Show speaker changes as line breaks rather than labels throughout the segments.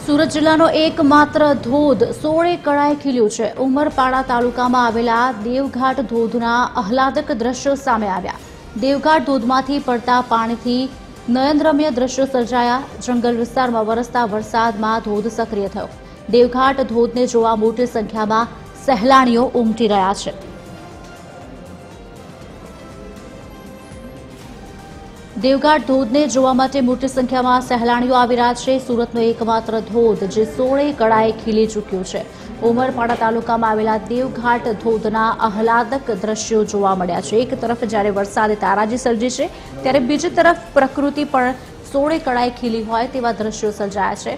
સુરત જિલ્લાનો એકમાત્ર ધોધ 16 કળાએ ખીલ્યું છે। ઉમરપાડા તાલુકામાં આવેલા દેવઘાટ ધોધના આહલાદક દ્રશ્યો સામે આવ્યા। દેવઘાટ ધોધમાંથી પડતા પાણીથી નયનરમ્ય દ્રશ્યો સર્જાયા। જંગલ વિસ્તારમાં વરસતા વરસાદમાં ધોધ સક્રિય થયો। દેવઘાટ ધોધને જોવા મોટી સંખ્યામાં સહેલાણીઓ ઉમટી રહ્યા છે। દેવઘાટ ધોધને જોવા માટે મોટી સંખ્યામાં સહેલાણીઓ આવી રહ્યા છે। સુરતનો એકમાત્ર ધોધ જે 16 કળાએ ખીલી ચૂક્યો છે। ઉમરપાડા તાલુકામાં આવેલા દેવઘાટ ધોધના આહલાદક દ્રશ્યો જોવા મળ્યા છે। એક તરફ જ્યારે વરસાદે તારાજી સર્જી છે, ત્યારે બીજી તરફ પ્રકૃતિ પણ 16 કળાએ ખીલી હોય તેવા દ્રશ્યો સર્જાયા છે।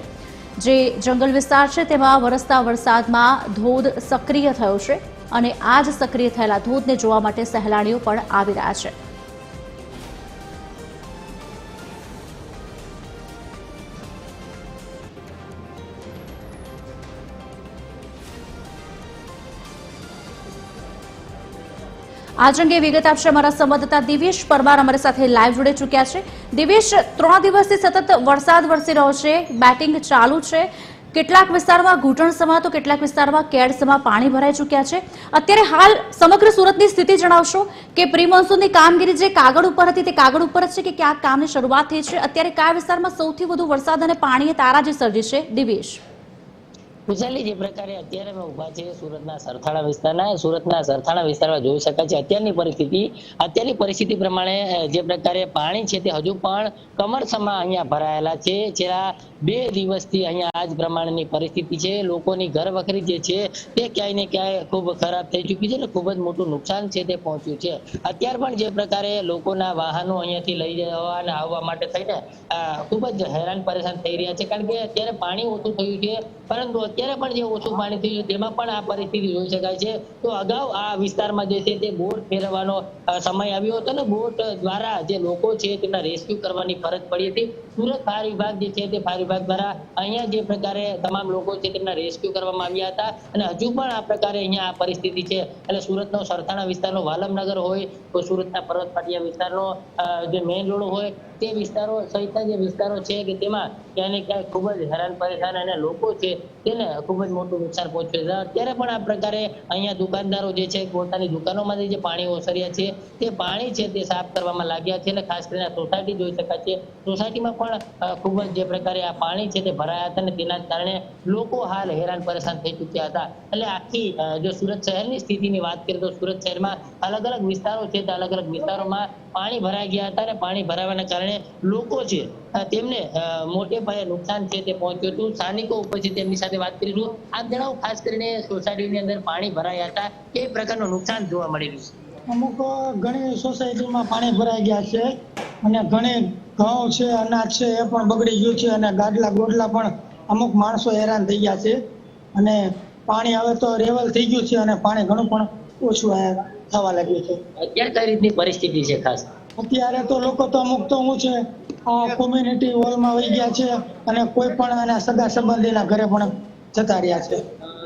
જે જંગલ વિસ્તાર છે તેમાં વરસતા વરસાદમાં ધોધ સક્રિય થયો છે અને આ જ સક્રિય થયેલા ધોધને જોવા માટે સહેલાણીઓ પણ આવી રહ્યા છે। आज अंगे विगत आपशे अमारा संवाददाता दिवेश परमार अमारी साथे लाइव जोड़े चूक्या छे। दिवेश, 3 दिवसथी सतत वरसाद वरसी रह्यो छे, बेटिंग चालू छे। કેટલાક વિસ્તારમાં ઘૂંટણસમાં તો કેટલાક વિસ્તારમાં કેડસમાં પાણી ભરાઈ ચૂક્યા છે। અત્યારે હાલ સમગ્ર સુરતની સ્થિતિ જણાવશો કે પ્રી મોન્સૂનની કામગીરી જે કાગળ ઉપર હતી તે કાગળ ઉપર જ છે કે ક્યાં કામની શરૂઆત થઈ છે? અત્યારે કયા વિસ્તારમાં સૌથી વધુ વરસાદ અને પાણીએ તારાજી સર્જી છે? દિવેશ,
વિશાલી, જે પ્રકારે અત્યારે અમે ઉભા છે સુરતના સરથાણા વિસ્તારમાં જોઈ શકાય છે અત્યારની પરિસ્થિતિ પ્રમાણે જે પ્રકારે પાણી છે તે હજુ પણ કમરસમાં અહીંયા ભરાયેલા છે। છેલ્લા 2 દિવસથી અહીંયા આ જ પ્રમાણેની પરિસ્થિતિ છે। લોકોની ઘર વખરી જે છે તે ક્યાંય ને ક્યાંય ખૂબ ખરાબ થઈ ચૂકી છે અને ખૂબ જ મોટું નુકસાન છે તે પહોંચ્યું છે। અત્યારે પણ જે પ્રકારે લોકોના વાહનો અહીંયાથી લઈ જવા અને આવવા માટે થઈને ખૂબ જ હેરાન પરેશાન થઈ રહ્યા છે, કારણ કે અત્યારે પાણી ઓછું થયું છે, પરંતુ અત્યારે પણ જે ઓછું પાણી થયું તેમાં પણ આ પરિસ્થિતિ જોઈ શકાય છે। તો અગાઉ આ વિસ્તારમાં જે છે તે બોટ ફેરવવાનો સમય આવ્યો હતો અને બોટ દ્વારા જે લોકો છે તેમના રેસ્ક્યુ કરવાની ફરજ પડી હતી। સુરત ફાયર વિભાગ જે છે તે ફાયર વિભાગ દ્વારા અહીંયા જે પ્રકારે તમામ લોકો છે તેમના રેસ્ક્યુ કરવામાં આવ્યા હતા અને હજુ પણ આ પ્રકારે અહીંયા આ પરિસ્થિતિ છે। એટલે સુરતનો સરથાણા વિસ્તારનો વાલમનગર હોય તો સુરતના પર્વત પાટિયા વિસ્તારનો જે મેઇન રોડ હોય તે વિસ્તારો સહિતના જે વિસ્તારો છે કે તેમાં ક્યાંય ને ક્યાંય ખૂબ જ હેરાન પરેશાન અને લોકો છે તેને ખૂબ જ મોટું નુકસાન પહોંચ્યું છે। અત્યારે પણ આ પ્રકારે અહીંયા દુકાનદારો જે છે પોતાની દુકાનોમાંથી જે પાણી ઓસર્યા છે તે પાણી છે તે સાફ કરવામાં લાગ્યા છે અને ખાસ કરીને સોસાયટી જોઈ શકાય છે। સોસાયટીમાં પણ ખૂબ જ જે પ્રકારે આ પાણી છે તે ભરાયા હતા અને તેના કારણે લોકો હાલ હેરાન પરેશાન થઈ ચૂક્યા હતા। એટલે આખી જો સુરત શહેરની સ્થિતિની વાત કરીએ તો સુરત શહેરમાં અલગ અલગ વિસ્તારો છે તે અલગ અલગ વિસ્તારોમાં પાણી ભરાઈ ગયા હતા અને પાણી ભરાવાના કારણે લોકો છે તેમને મોટે પાયે નુકસાન છે તે પહોંચ્યું હતું। સ્થાનિકો ઉપસ્થિત તેમની સાથે વાત કરીશું। આપ જણાવો, ખાસ કરીને સોસાયટીની અંદર પાણી ભરાયા હતા, કે પ્રકારનું નુકસાન જોવા મળી રહ્યું છે?
અમુક ઘણી સોસાયટીમાં પાણી ભરાઈ ગયા છે અને ઘણી ઘઉં છે, અનાજ છે એ પણ બગડી ગયું છે અને ગાડલા ગોડલા પણ અમુક માણસો હેરાન થઈ ગયા છે અને પાણી હવે તો લેવલ થઈ ગયું છે અને પાણી ઘણું પણ ઓછું થવા લાગ્યું છે।
અત્યારે કઈ રીતની પરિસ્થિતિ છે? ખાસ
અત્યારે તો લોકો તો અમુક તો શું છે કોમ્યુનિટી હોલમાં વહી ગયા છે અને કોઈ પણ એના સગા સંબંધીના ઘરે પણ જતા રહ્યા છે।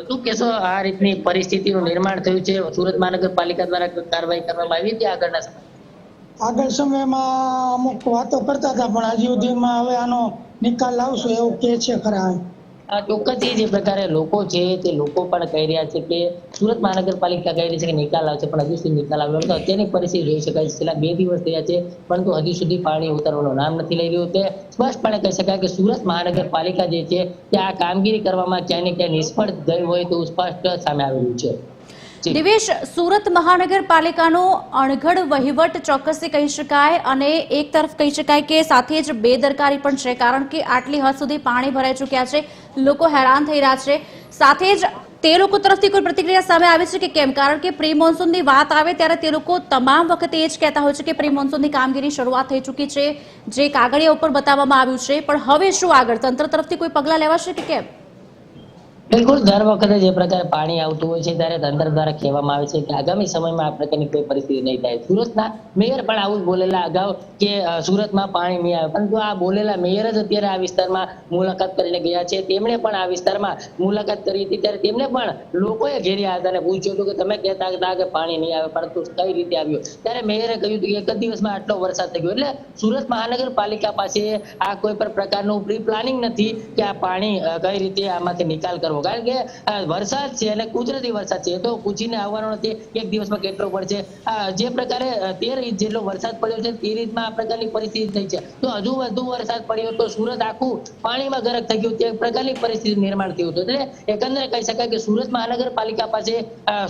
શું કહેશો, આ રીતની પરિસ્થિતિનું નિર્માણ થયું છે? સુરત મહાનગરપાલિકા દ્વારા કાર્યવાહી કરવામાં આવી હતી
આગળ સમયમાં અમુક વાતો કરતા હતા, પણ હજી સુધીમાં હવે આનો નિકાલ લાવશું એવું કે છે ખરા।
ચોક્કસથી જે પ્રકારે લોકો છે તે લોકો પણ કહી રહ્યા છે કે સુરત મહાનગરપાલિકા કહી રહી છે કે નિકાલ આવશે, પણ હજુ સુધી નિકાલ આવ્યો નથી। અત્યારની પરિસ્થિતિ જોઈ શકાય છે, છેલ્લા 2 દિવસ થયા છે પરંતુ હજુ સુધી પાણી ઉતરવાનું નામ નથી લઈ રહ્યું। તે સ્પષ્ટપણે કહી શકાય કે સુરત મહાનગરપાલિકા જે છે તે આ કામગીરી કરવામાં ક્યાંય ને ક્યાંય નિષ્ફળ ગઈ હોય તેવું સ્પષ્ટ સામે આવેલું છે।
દિવેશ, સુરત મહાનગરપાલિકાનો અણઘડ વહીવટ ચોક્કસથી કહી શકાય અને એક તરફ કહી શકાય કે સાથે જ બેદરકારી પણ છે, કારણ કે આટલી હદ સુધી પાણી ભરાઈ ચૂક્યા છે, લોકો હેરાન થઈ રહ્યા છે। સાથે જ તે લોકો તરફથી કોઈ પ્રતિક્રિયા સામે આવી છે કે કેમ? કારણ કે પ્રી મોન્સૂનની વાત આવે ત્યારે તે લોકો તમામ વખતે એ જ કહેતા હોય છે કે પ્રી મોન્સૂનની કામગીરી શરૂઆત થઈ ચૂકી છે, જે કાગળિયા ઉપર બતાવવામાં આવ્યું છે, પણ હવે શું આગળ? તંત્ર તરફથી કોઈ પગલાં લેવાશે કે કેમ?
બિલકુલ દર વખતે જે પ્રકારે પાણી આવતું હોય છે ત્યારે તંત્ર દ્વારા કહેવામાં આવે છે કે આગામી સમયમાં આ પ્રકારની કોઈ પરિસ્થિતિ નહીં થાય. સુરતના મેયર પણ આવું જ બોલેલા અગાઉ કે સુરતમાં પાણી નહીં આવે, પરંતુ આ બોલેલા મેયર જ અત્યારે આ વિસ્તારમાં મુલાકાત કરીને ગયા છે. તેમણે પણ આ વિસ્તારમાં મુલાકાત કરી હતી ત્યારે તેમને પણ લોકોએ ઘેર્યા હતા અને પૂછ્યું હતું કે તમે કહેતા હતા કે પાણી નહીં આવે, પરંતુ કઈ રીતે આવ્યું? ત્યારે મેયરે કહ્યું હતું કે એક જ દિવસમાં આટલો વરસાદ થઈ ગયો. એટલે સુરત મહાનગરપાલિકા પાસે આ કોઈ પણ પ્રકારનું પ્રી પ્લાનિંગ નથી કે આ પાણી કઈ રીતે આમાંથી નિકાલ કરવો. કારણ કે વરસાદ છે અને કુદરતી વરસાદ છે, એ તો પૂછીને આવવાનો નથી એક દિવસમાં કેટલો પડશે. જે પ્રકારે 13 ઇંચ જેટલો વરસાદ પડ્યો છે તે રીતમાં આ પ્રકારની પરિસ્થિતિ થઈ છે, તો હજુ વધુ વરસાદ પડ્યો તો સુરત આખું પાણીમાં ગરક થઈ ગયું, તે પ્રકારની પરિસ્થિતિ નિર્માણ થયું હતું. એટલે એકંદરે કહી શકાય કે સુરત મહાનગરપાલિકા પાસે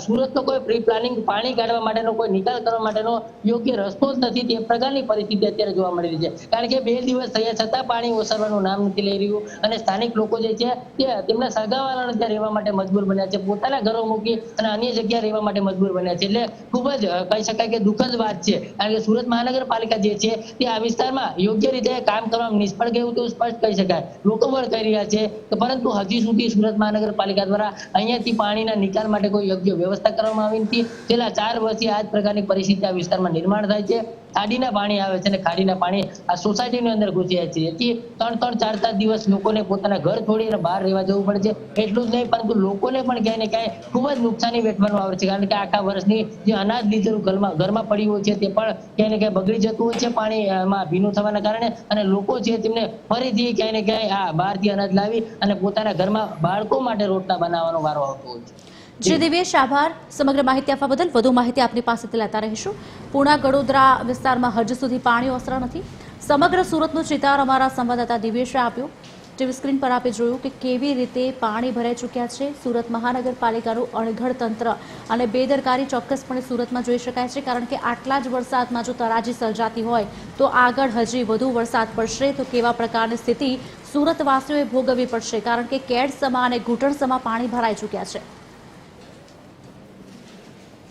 સુરતનો કોઈ પ્રી પ્લાનિંગ પાણી કાઢવા માટેનો કોઈ નિકાલ કરવા માટેનો યોગ્ય રસ્તો જ નથી, તે પ્રકારની પરિસ્થિતિ અત્યારે જોવા મળી રહી છે. કારણ કે 2 દિવસ થયા છતાં પાણી ઓસરવાનું નામ નથી લઈ રહ્યું અને સ્થાનિક લોકો જે છે તે તેમના સગાવાલા ત્યાં રહેવા માટે મજબૂર બન્યા છે, પોતાના ઘરો મૂકી અને અન્ય જગ્યાએ રહેવા માટે મજબૂર બન્યા છે. એટલે ખૂબ જ કહી શકાય કે દુઃખદ વાત છે. કારણ કે સુરત મહાનગરપાલિકા જે છે તે આ વિસ્તારમાં યોગ્ય રીતે કામ કરવામાં નિષ્ફળ ગયું તો સ્પષ્ટ કહી શકાય. લોકો પણ કહી રહ્યા છે કે પરંતુ હજી સુધી સુરત મહાનગરપાલિકા દ્વારા અહીંયાથી પાણીના નિકાલ માટે કોઈ યોગ્ય વ્યવસ્થા કરવામાં આવી નથી. છેલ્લા 4 વર્ષથી આ જ પ્રકારની પરિસ્થિતિ આ વિસ્તારમાં નિર્માણ થાય છે. ખાડીના પાણી આવે છે અને ખાડીના પાણી આ સોસાયટીની અંદર ઘૂસી જાય છે, જેથી 3-4 દિવસ લોકોને પોતાના ઘર છોડીને બહાર રહેવા જવું પડે છે. એટલું જ નહીં પરંતુ લોકોને પણ ક્યાંય ને ક્યાંય ખૂબ જ નુકસાની વેઠવાનું આવે છે. કારણ કે આખા વર્ષની જે અનાજ લીધેલું ઘરમાં પડ્યું હોય છે તે પણ ક્યાંય ને ક્યાંય બગડી જતું હોય છે પાણીમાં ભીનું થવાના કારણે, અને લોકો છે તેમને ફરીથી ક્યાંય ને ક્યાંય આ બહારથી અનાજ લાવી અને પોતાના ઘરમાં બાળકો માટે રોટલા બનાવવાનો વારો આવતો હોય છે.
જી દિવ્યેશ, આભાર સમગ્ર માહિતી આપવા બદલ. વધુ માહિતી આપની પાસેથી લેતા રહીશું. પૂણા ગડોદરા વિસ્તારમાં હજુ સુધી પાણી ઓસરા નથી. સમગ્ર સુરતનો ચિતાર અમારા સંવાદદાતા દિવ્યેશે આપ્યો. ટીવી સ્ક્રીન પર આપે જોયું કે કેવી રીતે પાણી ભરાઈ ચૂક્યા છે. સુરત મહાનગરપાલિકાનું અણઘડ તંત્ર અને બેદરકારી ચોક્કસપણે સુરતમાં જોઈ શકાય છે. કારણ કે આટલા જ વરસાદમાં જો તરાજી સર્જાતી હોય તો આગળ હજી વધુ વરસાદ પડશે તો કેવા પ્રકારની સ્થિતિ સુરતવાસીઓએ ભોગવવી પડશે. કારણ કે કેડ સમા અને ઘૂંટણ સમા પાણી ભરાઈ ચૂક્યા છે.